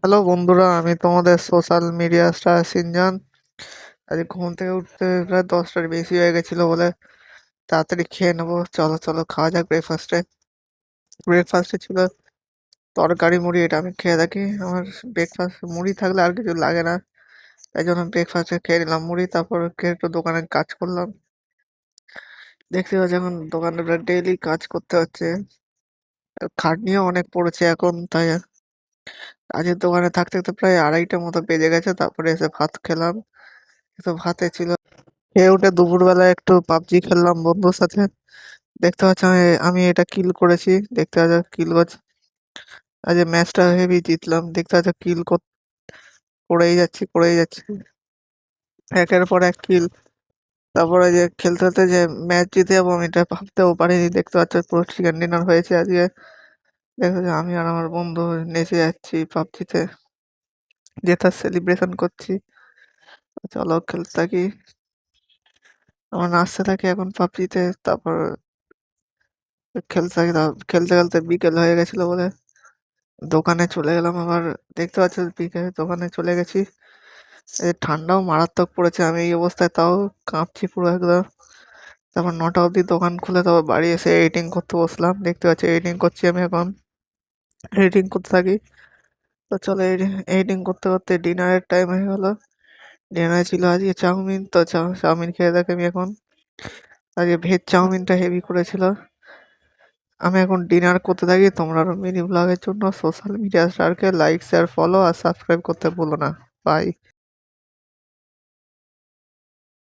Hello বন্ধুরা, আমি তোমাদের সোশ্যাল মিডিয়া স্টার সিনজান। আজ ঘুম থেকে উঠতে প্রায় 10টার বেশি হয়ে গেছিল বলে তাড়াতাড়ি খেয়ে নেবো। চলো চলো খাওয়া যাক। ব্রেকফাস্টে ছিল তরকারি মুড়ি, এটা আমি খেয়ে থাকি। আমার ব্রেকফাস্ট মুড়ি থাকলে আর কিছু লাগে না, তাই জন্য ব্রেকফাস্টে খেয়ে নিলাম মুড়ি। তারপর খেয়ে একটু দোকানে কাজ করলাম। দেখতে পাচ্ছি এখন দোকানে প্রায় ডেইলি কাজ করতে হচ্ছে, আর খাটনিও অনেক পড়েছে এখন। তাই আজকের দোকানে থাকতে থাকতে প্রায় 2:30টার মতো বেজে গেছে। তারপরে এসে ভাত খেলাম। তো ভাতে ছিল, খেয়ে উঠে দুপুরবেলা একটু পাবজি খেললাম বন্ধুর সাথে। দেখতে পাচ্ছ আমি আমি এটা কিল করেছি। দেখতে পাচ্ছ কিল করছি। আজ ম্যাচটা হেভি জিতলাম। দেখতে পাচ্ছ কিল করেই যাচ্ছি একের পর এক কিল। তারপরে যে খেলতে খেলতে যে ম্যাচ জিতে যাবো আমি এটা ভাবতেও পারিনি। দেখতে পাচ্ছ পুরো চিকেন ডিনার হয়েছে আজকে। দেখতে পাচ্ছ আমি আর আমার বন্ধু নেচে যাচ্ছি পাবজিতে, জেতার সেলিব্রেশন করছি। চলো খেলতে থাকি, আমার নাচতে থাকি এখন পাবজিতে। তারপর খেলতে থাকি। খেলতে খেলতে বিকেল হয়ে গেছিল বলে দোকানে চলে গেলাম আবার। দেখতে পাচ্ছ বিকেলে দোকানে চলে গেছি। ঠান্ডাও মারাত্মক পড়েছে, আমি এই অবস্থায় তাও কাঁপছি পুরো একদম। তারপর 9টা অবধি দোকান খুলে তারপর বাড়ি এসে এডিটিং করতে বসলাম। দেখতে পাচ্ছি এডিটিং করছি আমি এখন, এডিটিং করতে থাকি। তো চলো এডিটিং করতে করতে ডিনারের টাইম হয়ে গেল। ডিনারে ছিল আজকে চাউমিন। তো চাউমিন খেয়ে দেখে আমি এখন, আজকে ভেজ চাউমিনটা হেভি করেছিল। আমি এখন ডিনার করতে থাকি। তোমরা আরো মিনি ব্লগের জন্য সোশ্যাল মিডিয়া স্টারকে লাইক শেয়ার ফলো আর সাবস্ক্রাইব করতে ভুলো না। বাই।